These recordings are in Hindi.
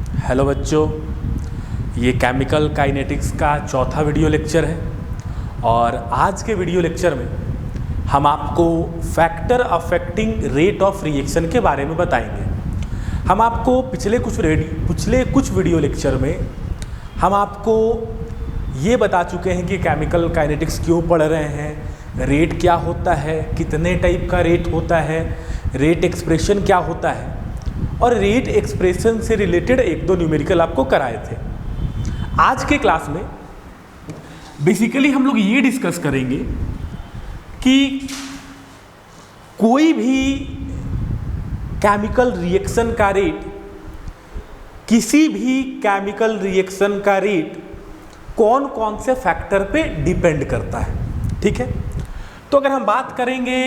हेलो बच्चों, ये केमिकल काइनेटिक्स का चौथा वीडियो लेक्चर है और आज के वीडियो लेक्चर में हम आपको factor affecting rate of reaction के बारे में बताएंगे। हम आपको पिछले कुछ वीडियो लेक्चर में हम आपको ये बता चुके हैं कि केमिकल काइनेटिक्स क्यों पढ़ रहे हैं, रेट क्या होता है, कितने टाइप का रेट होता है, रेट एक्सप्रेशन क्या होता है और रेट एक्सप्रेशन से रिलेटेड एक दो न्यूमेरिकल आपको कराए थे। आज के क्लास में बेसिकली हम लोग ये डिस्कस करेंगे कि कोई भी केमिकल रिएक्शन का रेट, किसी भी केमिकल रिएक्शन का रेट कौन कौन से फैक्टर पे डिपेंड करता है। ठीक है, तो अगर हम बात करेंगे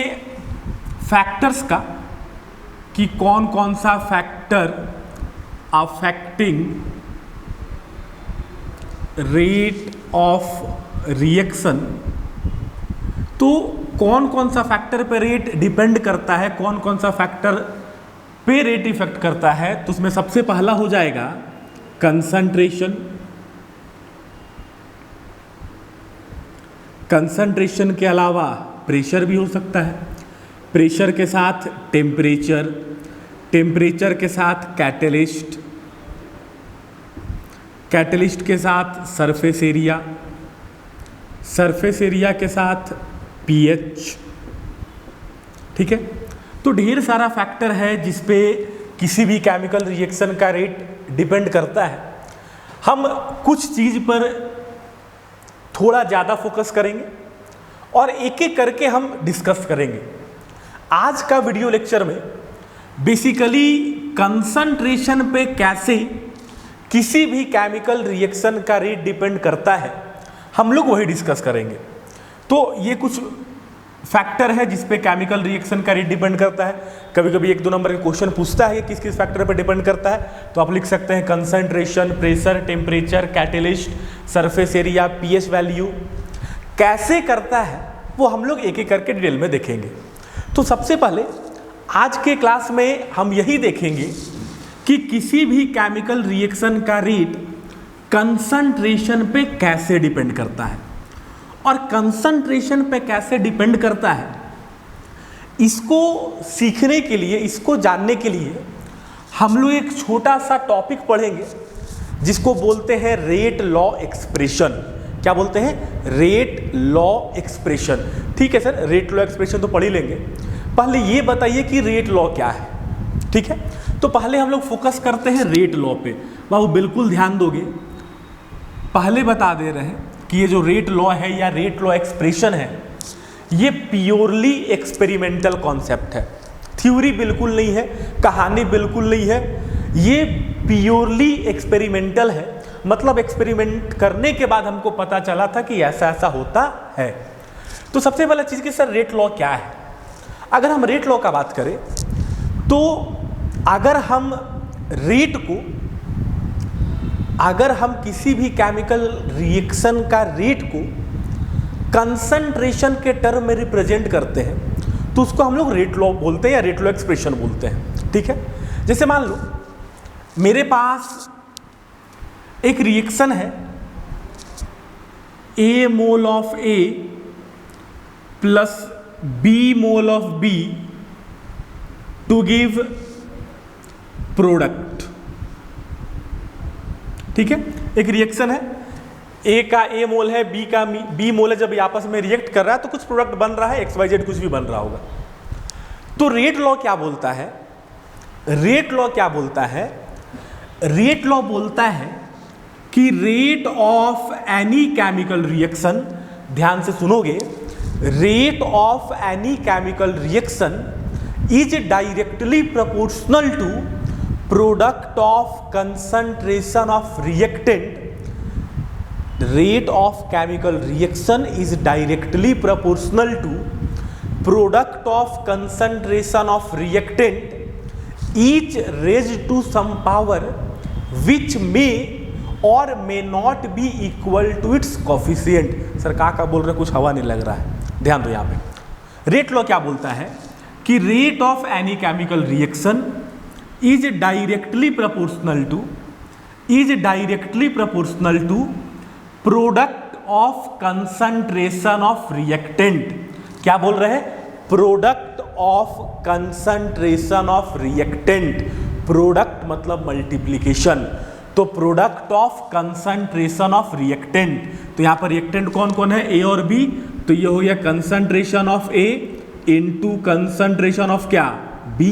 फैक्टर्स का कि कौन कौन सा factor affecting rate of reaction, तो कौन कौन सा फैक्टर पे रेट डिपेंड करता है, कौन कौन सा फैक्टर पे रेट इफेक्ट करता है, तो उसमें सबसे पहला हो जाएगा कंसंट्रेशन। कंसंट्रेशन के अलावा प्रेशर भी हो सकता है, प्रेशर के साथ टेम्परेचर, टेम्परेचर के साथ कैटलिस्ट, कैटलिस्ट के साथ सरफेस एरिया, सरफेस एरिया के साथ पीएच। ठीक है, तो ढेर सारा फैक्टर है जिस पे किसी भी केमिकल रिएक्शन का रेट डिपेंड करता है। हम कुछ चीज़ पर थोड़ा ज़्यादा फोकस करेंगे और एक एक करके हम डिस्कस करेंगे। आज का वीडियो लेक्चर में बेसिकली कंसंट्रेशन पे कैसे किसी भी केमिकल रिएक्शन का रेट डिपेंड करता है, हम लोग वही डिस्कस करेंगे। तो ये कुछ फैक्टर है जिस पे केमिकल रिएक्शन का रेट डिपेंड करता है। कभी कभी एक दो नंबर के क्वेश्चन पूछता है कि किस किस फैक्टर पे डिपेंड करता है, तो आप लिख सकते हैं concentration, pressure, temperature, catalyst, surface area, pH value. कैसे करता है वो हम लोग एक एक करके डिटेल में देखेंगे। तो सबसे पहले आज के क्लास में हम यही देखेंगे कि किसी भी केमिकल रिएक्शन का रेट कंसंट्रेशन पे कैसे डिपेंड करता है और कंसंट्रेशन पे कैसे डिपेंड करता है, इसको सीखने के लिए, इसको जानने के लिए हम लोग एक छोटा सा टॉपिक पढ़ेंगे जिसको बोलते हैं रेट लॉ एक्सप्रेशन। क्या बोलते हैं? Rate law expression. ठीक है सर, रेट लॉ एक्सप्रेशन तो पढ़ ही लेंगे, पहले ये बताइए कि रेट लॉ क्या है। ठीक है, तो पहले हम लोग फोकस करते हैं रेट लॉ पे। बाबू बिल्कुल ध्यान दोगे, पहले बता दे रहे हैं कि ये जो रेट लॉ है या रेट लॉ एक्सप्रेशन है, ये प्योरली एक्सपेरिमेंटल कॉन्सेप्ट है। थ्योरी बिल्कुल नहीं है, कहानी बिल्कुल नहीं है, ये प्योरली एक्सपेरिमेंटल है। मतलब एक्सपेरिमेंट करने के बाद हमको पता चला था कि ऐसा ऐसा होता है। तो सबसे पहला चीज़ कि सर रेट लॉ क्या है। अगर हम रेट लॉ का बात करें तो अगर हम किसी भी केमिकल रिएक्शन का रेट को कंसंट्रेशन के टर्म में रिप्रेजेंट करते हैं तो उसको हम लोग रेट लॉ बोलते हैं या रेट लॉ एक्सप्रेशन बोलते हैं। ठीक है, जैसे मान लो मेरे पास एक रिएक्शन है, A mole of A plus B mole of B to give product. ठीक है, एक रिएक्शन है, A का A मोल है, B का B मोल है, जब ये आपस में रिएक्ट कर रहा है तो कुछ प्रोडक्ट बन रहा है, XYZ कुछ भी बन रहा होगा। तो रेट लॉ क्या बोलता है? रेट लॉ क्या बोलता है? रेट लॉ बोलता है कि rate of any chemical reaction, ध्यान से सुनोगे, rate of any chemical reaction is directly proportional to product of concentration of reactant. Rate of chemical reaction is directly proportional to product of concentration of reactant each raised to some power which may और may not be equal to its coefficient. Sir का बोल रहे, कुछ हवा नहीं लग रहा है, ध्यान दो यहाँ पे। रेट लॉ क्या बोलता है कि rate of any chemical reaction is directly proportional to is directly proportional to product of concentration of reactant. क्या बोल रहे हैं? Product of concentration of reactant. Product मतलब मल्टीप्लीकेशन, तो product of concentration of reactant. तो यहां पर रिएक्टेंट कौन कौन है? ए और बी। तो ये हो गया concentration of A into concentration of क्या? बी।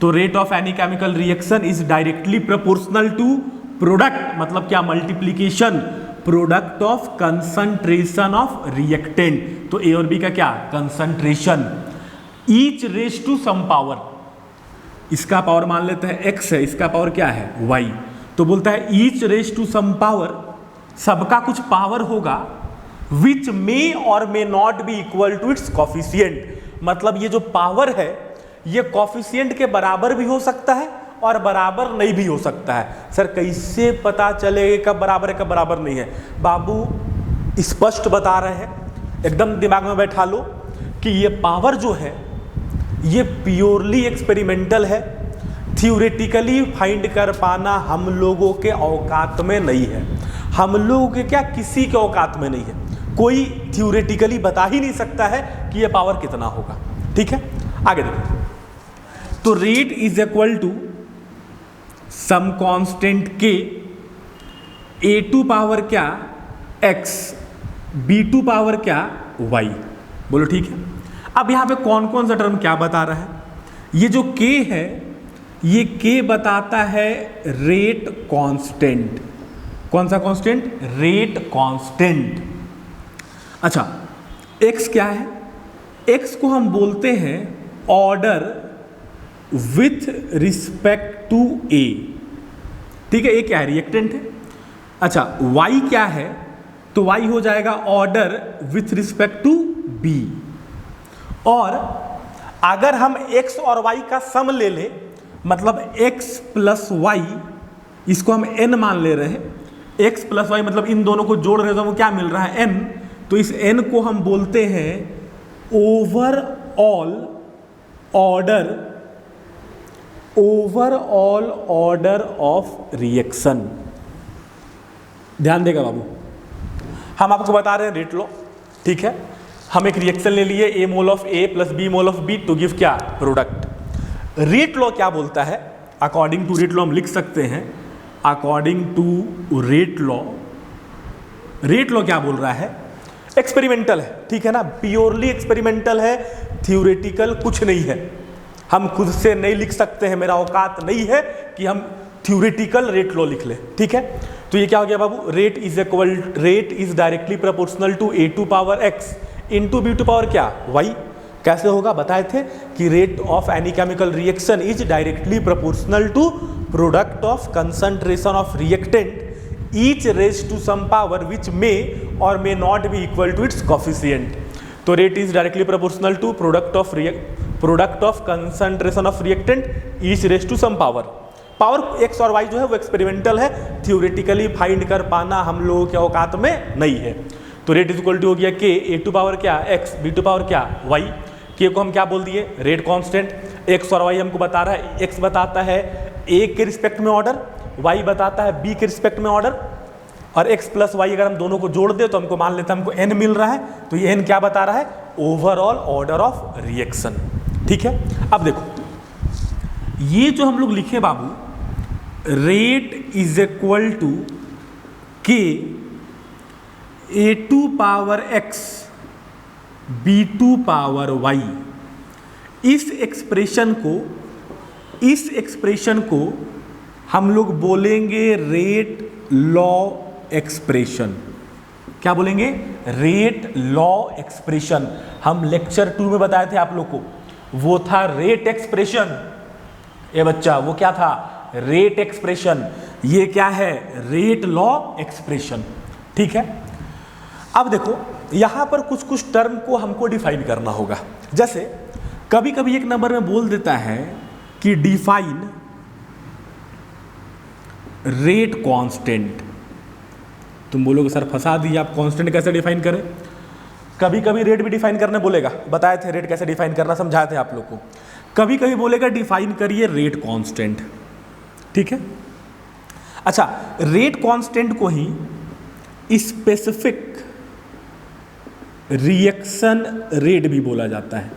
तो rate of any chemical reaction is directly proportional to product मतलब क्या? Multiplication, product of concentration of reactant. तो ए और बी का क्या? Concentration. Each raise to some power, इसका पावर मान लेते हैं x है, इसका पावर क्या है? y। तो बोलता है each raise to some power, सबका कुछ पावर होगा, विच मे और may not be equal to its coefficient. मतलब ये जो पावर है ये कॉफिशिएंट के बराबर भी हो सकता है और बराबर नहीं भी हो सकता है। सर कैसे पता चलेगा कब बराबर है कब बराबर नहीं है? बाबू स्पष्ट बता रहे हैं, एकदम दिमाग में बैठा लो कि ये पावर जो है ये प्योरली एक्सपेरिमेंटल है, थ्योरेटिकली फाइंड कर पाना हम लोगों के औकात में नहीं है। हम लोगों के क्या, किसी के औकात में नहीं है। कोई थ्योरेटिकली बता ही नहीं सकता है कि ये पावर कितना होगा। ठीक है, आगे देखो। तो rate is equal to some constant K, A to power क्या? x, बी टू पावर क्या? y। बोलो ठीक है। अब यहां पे कौन कौन सा टर्म क्या बता रहा है? ये जो k है ये k बताता है रेट कांस्टेंट। कौन सा कांस्टेंट? Rate constant. अच्छा, x क्या है? x को हम बोलते हैं order with respect to a। ठीक है, a क्या है? रिएक्टेंट है। अच्छा, y क्या है? तो y हो जाएगा order with respect to b। और अगर हम x और y का सम ले ले, मतलब x प्लस y, इसको हम n मान ले रहे हैं। x प्लस y मतलब इन दोनों को जोड़ रहे हैं तो हमको क्या मिल रहा है? n। तो इस n को हम बोलते हैं ओवरऑल ऑर्डर ऑफ रिएक्शन। ध्यान देगा बाबू, हम आपको बता रहे हैं रेट लॉ। ठीक है, हम एक रिएक्शन ले लिए, a mole of a plus b mole of b to give क्या? प्रोडक्ट। रेट लॉ क्या बोलता है? अकॉर्डिंग टू रेट लॉ हम लिख सकते हैं, अकॉर्डिंग टू रेट लॉ क्या बोल रहा है? एक्सपेरिमेंटल है, ठीक है ना, प्योरली एक्सपेरिमेंटल है, थ्योरेटिकल कुछ नहीं है। हम खुद से नहीं लिख सकते हैं, मेरा औकात नहीं है कि हम थ्योरेटिकल रेट लॉ लिख ले। ठीक है, तो ये क्या हो गया बाबू? Rate is directly proportional to A to power x into B to power क्या? y। कैसे होगा? बताए थे कि rate of any chemical reaction is directly proportional to product of concentration of reactant each raise to some power which may और may not be equal to its coefficient. तो rate is directly proportional to product of concentration of reactant each raise to some power. Power x और वाई जो है वो एक्सपेरिमेंटल है, थ्योरेटिकली फाइंड कर पाना हम लोगों के औकात में नहीं है। तो रेट इज इक्वल टू हो गया के, ए टू पावर क्या? एक्स, बी टू पावर क्या? वाई। के को हम क्या बोल दिए? Rate constant. एक्स और वाई हमको बता रहा है, एक्स बताता है ए के रिस्पेक्ट में ऑर्डर, वाई बताता है बी के रिस्पेक्ट में ऑर्डर। और एक्स प्लस वाई अगर हम दोनों को जोड़ दे तो हमको मान लेते हैं हमको एन मिल रहा है। तो ये एन क्या बता रहा है? Overall order of reaction. ठीक है, अब देखो ये जो हम लोग लिखे बाबू, rate is equal to k A to power x B to power y. इस एक्सप्रेशन को हम लोग बोलेंगे रेट लॉ एक्सप्रेशन। क्या बोलेंगे? Rate law expression. हम लेक्चर 2 में बताए थे आप लोग को, वो था रेट एक्सप्रेशन। ये बच्चा वो क्या था? Rate expression. ये क्या है? Rate law expression. ठीक है, अब देखो यहां पर कुछ कुछ टर्म को हमको डिफाइन करना होगा। जैसे कभी कभी एक नंबर में बोल देता है कि डिफाइन रेट कांस्टेंट। तुम बोलोगे सर फंसा दिया, आप कांस्टेंट कैसे डिफाइन करें? कभी कभी रेट भी डिफाइन करने बोलेगा, बताए थे रेट कैसे डिफाइन करना, समझाए थे आप लोग को। कभी कभी बोलेगा डिफाइन करिए रेट कांस्टेंट। ठीक है, अच्छा, रेट कांस्टेंट को ही स्पेसिफिक रिएक्शन रेट भी बोला जाता है।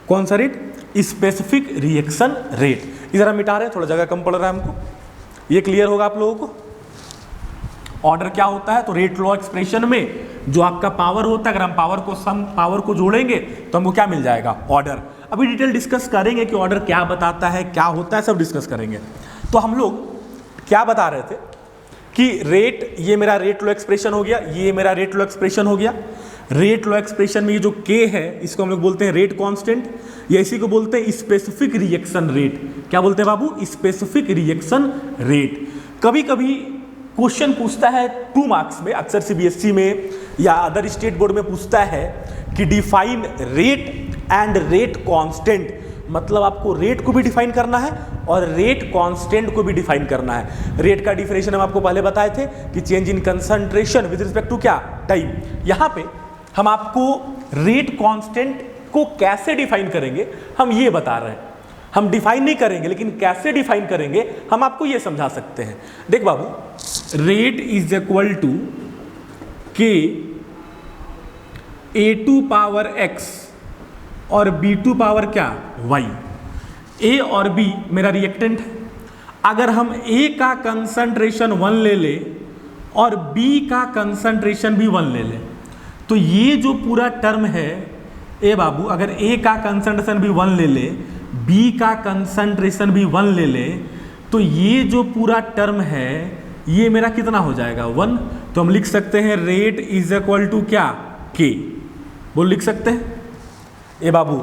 कौन सा रेट? Specific reaction rate. इधर हम मिटा रहे हैं, थोड़ा जगह कम पड़ रहा है हमको, ये क्लियर होगा आप लोगों को। ऑर्डर क्या होता है? तो रेट लॉ एक्सप्रेशन में जो आपका पावर होता है, अगर हम पावर को सम पावर को जोड़ेंगे तो हमको क्या मिल जाएगा? ऑर्डर। अभी डिटेल डिस्कस करेंगे कि ऑर्डर क्या बताता है, क्या होता है, सब डिस्कस करेंगे। तो हम लोग क्या बता रहे थे कि रेट, ये मेरा रेट लॉ एक्सप्रेशन हो गया, ये मेरा रेट लॉ एक्सप्रेशन हो गया। रेट लॉ एक्सप्रेशन में ये जो के है इसको हम लोग बोलते हैं रेट कांस्टेंट, या इसी को बोलते हैं स्पेसिफिक रिएक्शन रेट। क्या बोलते हैं बाबू? Specific reaction rate. कभी कभी क्वेश्चन पूछता है 2 मार्क्स में, अक्सर सीबीएसई में या अदर स्टेट बोर्ड में पूछता है कि define rate and rate constant, मतलब आपको रेट को भी डिफाइन करना है और रेट कांस्टेंट को भी डिफाइन करना है। रेट का डिफिनेशन हम आपको पहले बताए थे कि change in concentration with respect to क्या? टाइम। यहां पे हम आपको रेट कांस्टेंट को कैसे डिफाइन करेंगे हम ये बता रहे हैं। हम डिफाइन नहीं करेंगे, लेकिन कैसे डिफाइन करेंगे हम आपको ये समझा सकते हैं। देख बाबू, rate is equal to k A2 power x और B2 पावर क्या? y। A और B मेरा रिएक्टेंट है। अगर हम A का कंसंट्रेशन 1 ले ले और B का कंसंट्रेशन भी 1 ले ले, तो ये जो पूरा टर्म है ए बाबू, अगर A का कंसंट्रेशन भी 1 ले ले, B का कंसंट्रेशन भी 1 ले ले, तो ये जो पूरा टर्म है ये मेरा कितना हो जाएगा? 1। तो हम लिख सकते हैं रेट इज इक्वल टू क्या? K। बोल लिख सकते हैं ए बाबू,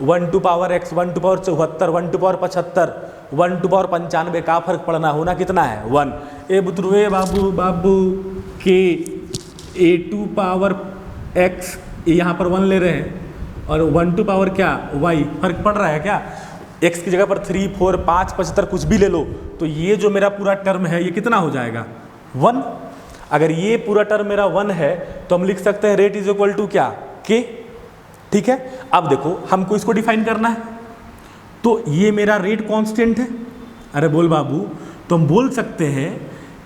1 to power x, 1 to power 74, 1 to power 75, 1 to power 95 का फर्क पड़ना, होना कितना है? 1। ए बुतरू, ए बाबू के A2 पावर x, यहाँ पर 1 ले रहे हैं और 1 टू पावर क्या? y। फर्क पड़ रहा है क्या? x की जगह पर 3, 4, 5, 75 कुछ भी ले लो, तो ये जो मेरा पूरा टर्म है ये कितना हो जाएगा? 1। अगर ये पूरा टर्म मेरा 1 है तो हम लिख सकते हैं रेट इज इक्वल टू क्या? K। ठीक है। अब देखो हमको इसको डिफाइन करना है, तो ये मेरा रेट कांस्टेंट है। अरे बोल बाबू, तो हम बोल सकते हैं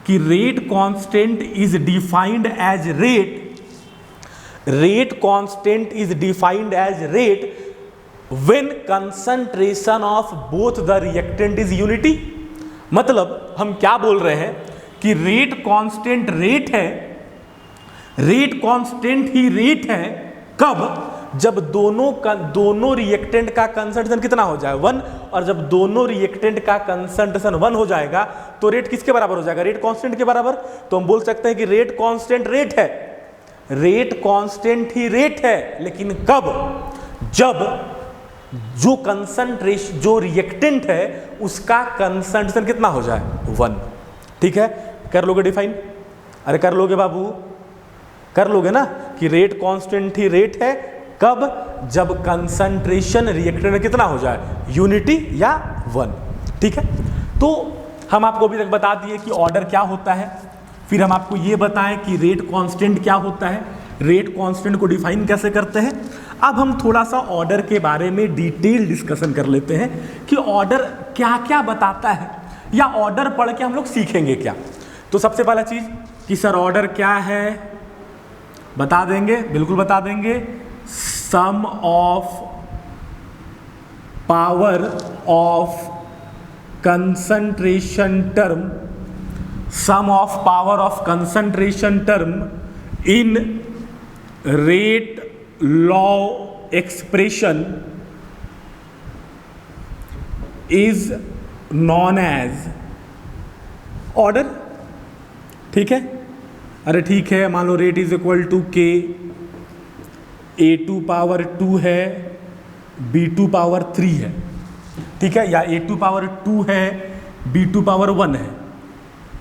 कि rate constant is defined as rate constant is defined as rate when concentration of both the reactant is unity. मतलब हम क्या बोल रहे हैं कि रेट कांस्टेंट रेट है, रेट कांस्टेंट ही रेट है कब? जब दोनों रिएक्टेंट का कंसंट्रेशन कितना हो जाए? 1। और जब दोनों रिएक्टेंट का कंसंट्रेशन 1 हो जाएगा तो रेट किसके बराबर हो जाएगा? रेट कांस्टेंट के बराबर। तो हम बोल सकते हैं कि रेट कांस्टेंट रेट है, रेट कांस्टेंट ही रेट है, लेकिन कब? जब जो कंसंट्रेशन, जो रिएक्टेंट है उसका कंसंट्रेशन कितना हो जाए? 1। ठीक है, कर लोगे डिफाइन? अरे कर लोगे बाबू, कर लोगे ना कि रेट कांस्टेंट ही रेट है कब? जब कंसंट्रेशन रिएक्टेंट में कितना हो जाए? यूनिटी या 1। ठीक है, तो हम आपको अभी तक बता दिए कि ऑर्डर क्या होता है, फिर हम आपको ये बताएं कि रेट कांस्टेंट क्या होता है, रेट कांस्टेंट को डिफाइन कैसे करते हैं। अब हम थोड़ा सा ऑर्डर के बारे में डिटेल डिस्कशन कर लेते हैं कि ऑर्डर क्या क्या बताता है, या ऑर्डर पढ़ के हम लोग सीखेंगे क्या। तो सबसे पहला चीज कि सर ऑर्डर क्या है, बता देंगे, बिल्कुल बता देंगे। Sum of power of concentration term, sum of power of concentration term in rate law expression is known as order. ठीक है, अरे ठीक है, मान लो rate is equal to k, A2 power 2 है, B2 पावर 3 है। ठीक है, या A2 पावर 2 है, B2 पावर 1 है।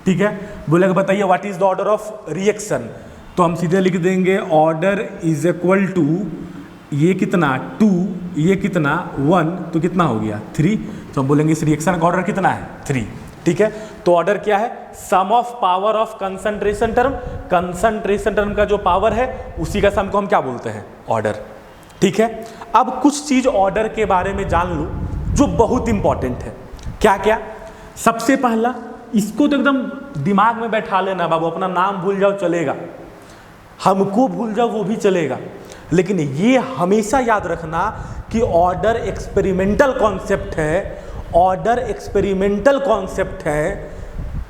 ठीक है, बोलेगा बताइए what is the order of reaction, तो हम सीधे लिख देंगे ऑर्डर इज इक्वल टू ये कितना 2, ये कितना 1, तो कितना हो गया 3। तो हम बोलेंगे इस रिएक्शन का ऑर्डर कितना है? 3। ठीक है, तो ऑर्डर क्या है? Sum of power of concentration term, concentration term का जो पावर है उसी का सम को हम क्या बोलते हैं? ऑर्डर। ठीक है, अब कुछ चीज ऑर्डर के बारे में जान लो जो बहुत इंपॉर्टेंट है। क्या क्या? सबसे पहला इसको तो एकदम दिमाग में बैठा लेना बाबू, अपना नाम भूल जाओ चलेगा, हमको भूल जाओ वो भी चलेगा, लेकिन ये हमेशा याद रखना कि ऑर्डर एक्सपेरिमेंटल कॉन्सेप्ट है, ऑर्डर एक्सपेरिमेंटल कॉन्सेप्ट है,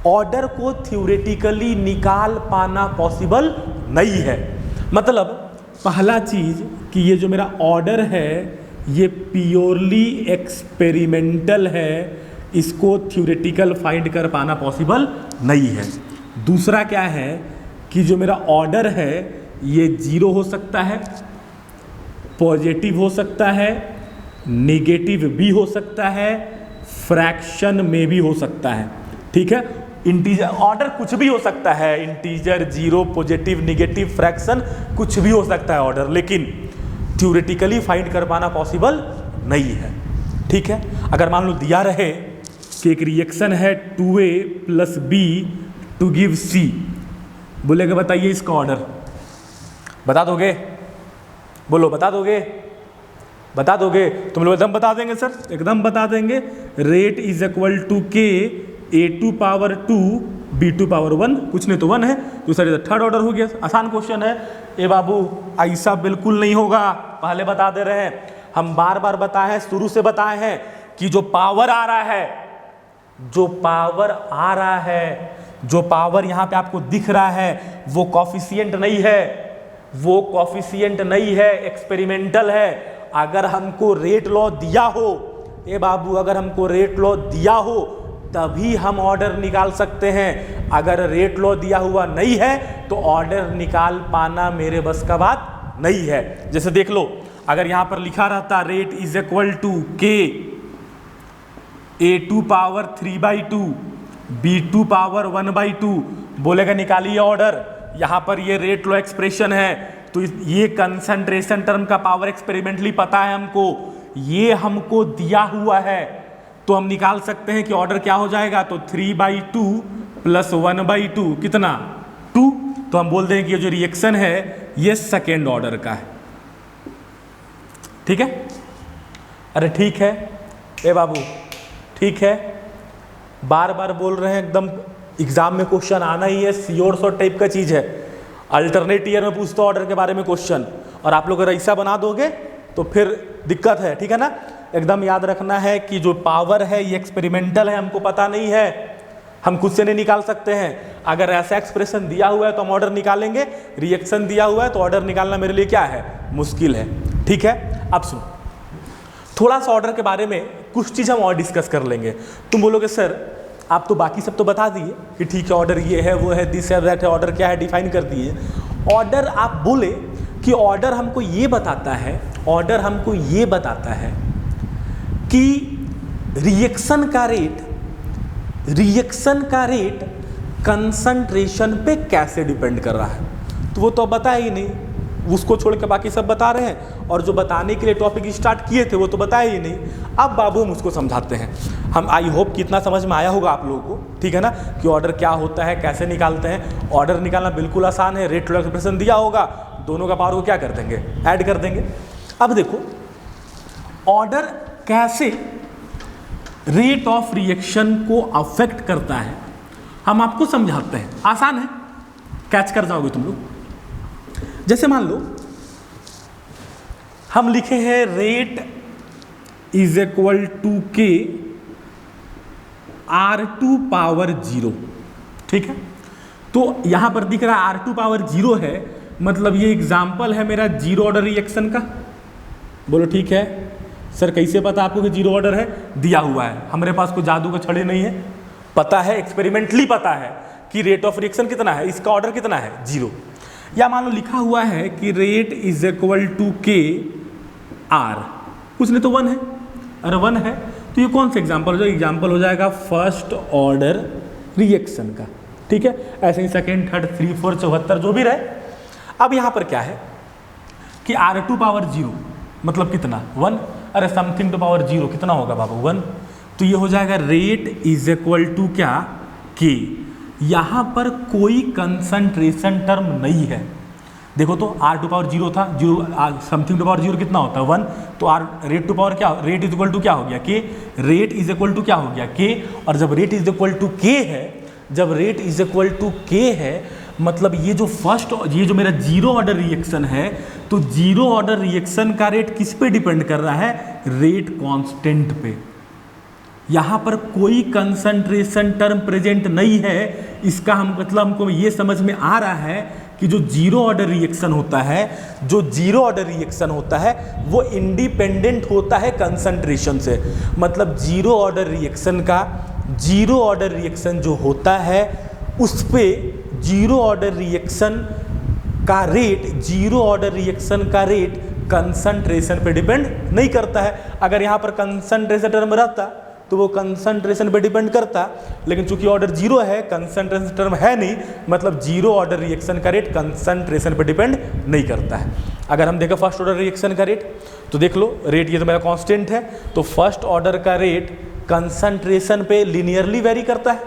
ऑर्डर को थ्योरेटिकली निकाल पाना पॉसिबल नहीं है। मतलब पहला चीज कि ये जो मेरा ऑर्डर है ये प्योरली एक्सपेरिमेंटल है, इसको थ्योरेटिकल फाइंड कर पाना पॉसिबल नहीं है। दूसरा क्या है कि जो मेरा ऑर्डर है ये 0 हो सकता है, पॉजिटिव हो सकता है, नेगेटिव भी हो सकता है, फ्रैक्शन में भी हो सकता है, ठीक है। इंटीजर ऑर्डर कुछ भी हो सकता है, इंटीजर, 0, पॉजिटिव, नेगेटिव, फ्रैक्शन, कुछ भी हो सकता है ऑर्डर, लेकिन थ्योरेटिकली फाइंड कर पाना पॉसिबल नहीं है, ठीक है। अगर मान लो दिया रहे कि एक रिएक्शन है 2A + B to give C, बोलेगा बताइए इसका ऑर्डर, बता दोगे? बोलो बता दोगे? बता दोगे? तुम लोग एकदम बता देंगे सर, एकदम बता देंगे। Rate is equal to K A2 power 2 B2 power 1, कुछ नहीं तो 1 है, तो सर थर्ड ऑर्डर हो गया। आसान क्वेश्चन है। ए बाबू ऐसा बिल्कुल नहीं होगा, पहले बता दे रहे हैं, हम बार बार बताए हैं, शुरू से बताए हैं कि जो पावर आ रहा है, जो पावर आ रहा है, जो पावर यहाँ पे आपको दिख रहा है वो कॉफिशिएंट नहीं है, वो कॉफिशिएंट नहीं है, एक्सपेरिमेंटल है। अगर हमको रेट लॉ दिया हो, ए बाबू अगर हमको रेट लॉ दिया हो तभी हम ऑर्डर निकाल सकते हैं, अगर रेट लॉ दिया हुआ नहीं है तो ऑर्डर निकाल पाना मेरे बस का बात नहीं है। जैसे देख लो, अगर यहां पर लिखा रहता rate is equal to K A2 power 3/2 B2 power 1/2, बोलेगा निकालिए ऑर्डर। यहां पर ये रेट लॉ एक्सप्रेशन है, तो ये कंसंट्रेशन टर्म का पावर एक्सपेरिमेंटली पता है हमको, ये हमको दिया हुआ है, तो हम निकाल सकते हैं कि ऑर्डर क्या हो जाएगा। तो 3/2 + 1/2 कितना 2, तो हम बोल दें कि ये जो रिएक्शन है ये सेकेंड ऑर्डर का है, ठीक है। अरे ठीक है ए बाबू, ठीक है, बार बार बोल रहे हैं, एकदम एग्जाम में क्वेश्चन आना ही है, श्योर शॉर्ट टाइप का चीज है। अल्टरनेट ईयर में पूछते ऑर्डर के बारे में क्वेश्चन, और आप लोग अगर ऐसा बना दोगे तो फिर दिक्कत है, ठीक है ना। एकदम याद रखना है कि जो पावर है ये एक्सपेरिमेंटल है, हमको पता नहीं है, हम खुद से नहीं निकाल सकते हैं। अगर ऐसा एक्सप्रेशन दिया हुआ है तो हम ऑर्डर निकालेंगे, रिएक्शन दिया हुआ है तो ऑर्डर निकालना मेरे लिए क्या है, मुश्किल है, ठीक है। अब सुन, थोड़ा सा ऑर्डर के बारे में कुछ चीज़ हम और डिस्कस कर लेंगे। तुम बोलोगे सर आप तो बाकी सब तो बता दिए कि ठीक है ऑर्डर ये है वो है दिस है दैट है, ऑर्डर क्या है डिफाइन कर दिए। ऑर्डर आप बोले कि ऑर्डर हमको ये बताता है, ऑर्डर हमको ये बताता है कि रिएक्शन का रेट कंसंट्रेशन पे कैसे डिपेंड कर रहा है, तो वो तो अब बताया ही नहीं, उसको छोड़ के बाकी सब बता रहे हैं, और जो बताने के लिए टॉपिक स्टार्ट किए थे वो तो बताया ही नहीं। अब बाबू हम उसको समझाते हैं। हम आई होप कि इतना समझ में आया होगा आप लोगों को, ठीक है ना, कि ऑर्डर क्या होता है, कैसे निकालते हैं। ऑर्डर निकालना बिल्कुल आसान है, रेट लॉ एक्सप्रेशन दिया होगा, दोनों का पावर को क्या कर देंगे, ऐड कर देंगे। अब देखो ऑर्डर कैसे रेट ऑफ रिएक्शन को अफेक्ट करता है, हम आपको समझाते हैं, आसान है, कैच कर जाओगे तुम लोग। जैसे मान लो हम लिखे हैं rate is equal to K R2 power 0, ठीक है। तो यहां पर दिख रहा है R2 पावर 0 है, मतलब ये एग्जाम्पल है मेरा जीरो ऑर्डर रिएक्शन का। बोलो ठीक है सर, कैसे पता आपको कि जीरो ऑर्डर है, दिया हुआ है, हमारे पास कोई जादू का छड़ी नहीं है, पता है, एक्सपेरिमेंटली पता है कि रेट ऑफ रिएक्शन कितना है, इसका ऑर्डर कितना है, 0। या मान लो लिखा हुआ है कि rate is equal to K R, कुछ नहीं तो 1 है, अरे 1 है तो ये कौन सा एग्जाम्पल हो जाएगा, एग्जाम्पल हो जाएगा फर्स्ट ऑर्डर रिएक्शन का, ठीक है। ऐसे ही सेकेंड, थर्ड, 3, 4, 74 जो भी रहे। अब यहाँ पर क्या है कि R2 पावर 0 मतलब कितना, 1, अरे समथिंग टू पावर 0 कितना होगा बाबू, 1, तो ये हो जाएगा रेट इज इक्वल टू क्या, K। यहाँ पर कोई कंसंट्रेशन टर्म नहीं है, देखो तो r टू पावर 0 था, 0 समथिंग टू पावर 0 कितना होता है 1, तो r रेट टू पावर क्या, रेट इज इक्वल टू क्या हो गया k, rate is equal to क्या हो गया k, और जब rate is equal to k है, जब rate is equal to k है, मतलब ये जो मेरा जीरो ऑर्डर रिएक्शन है, तो जीरो ऑर्डर रिएक्शन का रेट किस पे डिपेंड कर रहा है, रेट कांस्टेंट पे। यहाँ पर कोई कंसंट्रेशन टर्म प्रेजेंट नहीं है, इसका मतलब हमको ये समझ में आ रहा है कि जो जीरो ऑर्डर रिएक्शन होता है, जो जीरो ऑर्डर रिएक्शन होता है वो इंडिपेंडेंट होता है कंसंट्रेशन से। मतलब जीरो ऑर्डर रिएक्शन का, जीरो ऑर्डर रिएक्शन जो होता है उस पे जीरो ऑर्डर रिएक्शन का रेट, जीरो ऑर्डर रिएक्शन का रेट कंसंट्रेशन पे डिपेंड नहीं करता है। अगर यहाँ पर कंसंट्रेशन टर्म रहता तो वो कंसंट्रेशन पे डिपेंड करता, लेकिन चूंकि ऑर्डर जीरो है, कंसंट्रेशन टर्म है नहीं, मतलब जीरो ऑर्डर रिएक्शन का रेट कंसंट्रेशन पे डिपेंड नहीं करता है। अगर हम देखें फर्स्ट ऑर्डर रिएक्शन का रेट, तो देख लो रेट ये तो मेरा कांस्टेंट है, तो फर्स्ट ऑर्डर का रेट कंसंट्रेशन पे लीनियरली वेरी करता है।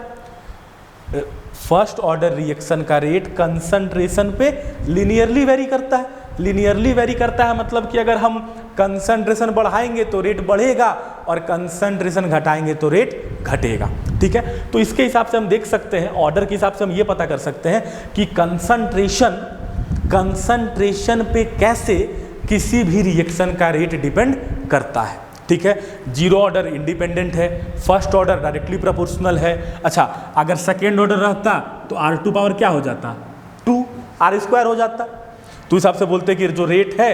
फर्स्ट ऑर्डर रिएक्शन का रेट कंसंट्रेशन पे लीनियरली वेरी करता है। लीनियरली वेरी करता है मतलब कि अगर हम कंसंट्रेशन बढ़ाएंगे तो रेट बढ़ेगा और कंसंट्रेशन घटाएंगे तो रेट घटेगा। ठीक है, तो इसके हिसाब से हम देख सकते हैं, ऑर्डर के हिसाब से हम ये पता कर सकते हैं कि कंसंट्रेशन पे कैसे किसी भी रिएक्शन का रेट डिपेंड करता है। ठीक है, जीरो ऑर्डर इंडिपेंडेंट है, फर्स्ट ऑर्डर डायरेक्टली प्रोपोर्शनल है। अच्छा, अगर सेकेंड ऑर्डर रहता तो r2 पावर क्या हो जाता, 2r² हो जाता। तो हिसाब से बोलते हैं कि जो रेट है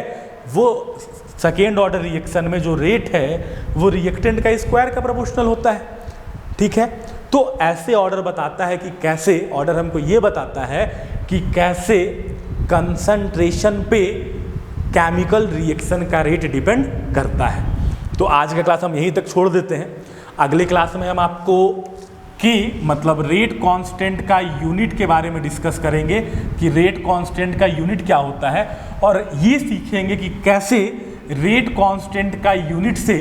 वो सेकेंड ऑर्डर रिएक्शन में जो रेट है वो रिएक्टेंट का स्क्वायर का प्रोपोर्शनल होता है। ठीक है, तो ऐसे ऑर्डर बताता है कि कैसे, ऑर्डर हमको ये बताता है कि कैसे कंसंट्रेशन पे केमिकल रिएक्शन का रेट डिपेंड करता है। तो आज का क्लास हम यहीं तक छोड़ देते हैं। अगले क्लास में हम आपको कि मतलब रेट कांस्टेंट का यूनिट के बारे में डिस्कस करेंगे कि रेट कांस्टेंट का यूनिट क्या होता है, और ये सीखेंगे कि कैसे रेट कांस्टेंट का यूनिट से,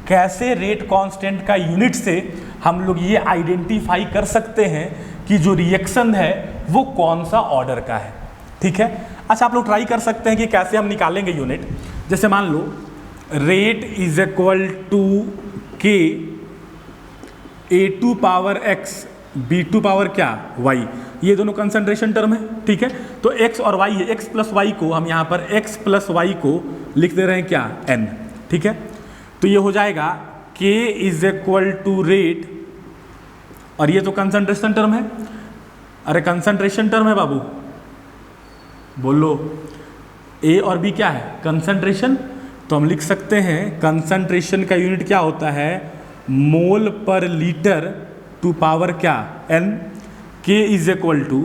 कैसे रेट कांस्टेंट का यूनिट से हम लोग ये आइडेंटिफाई कर सकते हैं कि जो रिएक्शन है वो कौन सा ऑर्डर का है। ठीक है, अच्छा आप लोग ट्राई कर सकते हैं कि कैसे हम निकालेंगे यूनिट। जैसे मान लो rate is equal to k a2 power x b2 power क्या y, ये दोनों कंसंट्रेशन टर्म है। ठीक है, तो x और y है, x प्लस वाई को हम यहाँ पर x प्लस वाई को लिख दे रहे हैं क्या n। ठीक है, तो ये हो जाएगा k is equal to rate, और ये तो कंसंट्रेशन टर्म है। अरे कंसंट्रेशन टर्म है बाबू, बोलो a और b क्या है, कंसंट्रेशन। तो हम लिख सकते हैं कंसंट्रेशन का यूनिट क्या होता है, मोल पर लीटर टू पावर क्या n। k is equal to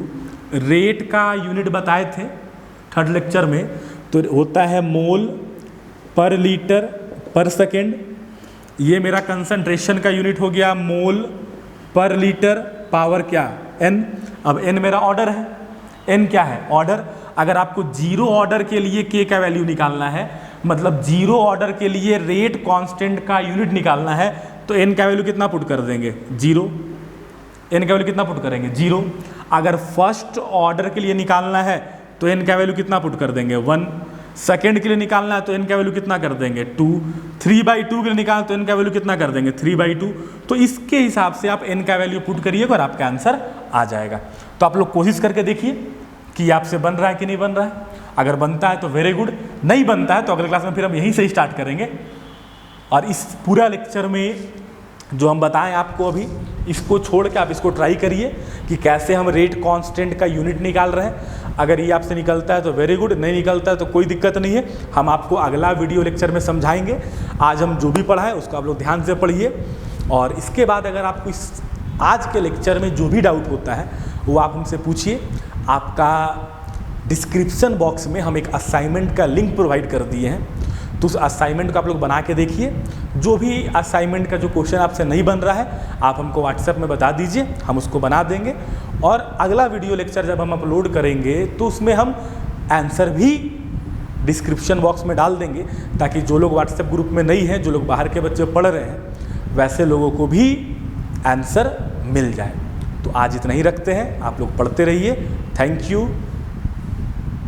rate का यूनिट बताए थे थर्ड लेक्चर में, तो होता है मोल पर लीटर पर सेकेंड। ये मेरा कंसंट्रेशन का यूनिट हो गया मोल पर लीटर पावर क्या n। अब n मेरा ऑर्डर है, n क्या है ऑर्डर। अगर आपको जीरो ऑर्डर के लिए k का वैल्यू निकालना है, मतलब जीरो ऑर्डर के लिए रेट कांस्टेंट का यूनिट निकालना है, तो n का वैल्यू कितना पुट कर देंगे, जीरो। n का वैल्यू कितना पुट करेंगे, जीरो। अगर फर्स्ट ऑर्डर के लिए निकालना है तो n का वैल्यू कितना पुट कर देंगे, 1। सेकेंड के लिए निकालना है तो n का वैल्यू कितना कर देंगे, 2। 3/2 के लिए निकालना तो n का वैल्यू कितना कर देंगे, 3/2। तो इसके हिसाब से आप n का वैल्यू पुट करिएगा और आपका आंसर आ जाएगा। तो आप लोग कोशिश करके देखिए कि आपसे बन रहा है कि नहीं बन रहा है। अगर बनता है तो वेरी गुड, नहीं बनता है तो अगले क्लास में फिर हम यहीं से स्टार्ट करेंगे। और इस पूरा लेक्चर में जो हम बताएं आपको अभी, इसको छोड़ के आप इसको ट्राई करिए कि कैसे हम रेट कांस्टेंट का यूनिट निकाल रहे हैं। अगर ये आपसे निकलता है तो वेरी गुड, नहीं निकलता है तो कोई दिक्कत नहीं है, हम आपको अगला वीडियो लेक्चर में समझाएंगे। आज हम जो भी पढ़ाएं उसको आप लोग ध्यान से पढ़िए, और इसके बाद अगर आपको इस आज के लेक्चर में जो भी डाउट होता है वो आप हमसे पूछिए। आपका डिस्क्रिप्शन बॉक्स में हम एक असाइनमेंट का लिंक प्रोवाइड कर दिए हैं, तो उस असाइनमेंट को आप लोग बना के देखिए। जो भी असाइनमेंट का जो क्वेश्चन आपसे नहीं बन रहा है आप हमको व्हाट्सएप में बता दीजिए, हम उसको बना देंगे। और अगला वीडियो लेक्चर जब हम अपलोड करेंगे तो उसमें हम आंसर भी डिस्क्रिप्शन बॉक्स में डाल देंगे, ताकि जो लोग व्हाट्सएप ग्रुप में नहीं हैं, जो लोग बाहर के बच्चे पढ़ रहे हैं, वैसे लोगों को भी आंसर मिल जाए। तो आज इतना ही रखते हैं, आप लोग पढ़ते रहिए। Thank you.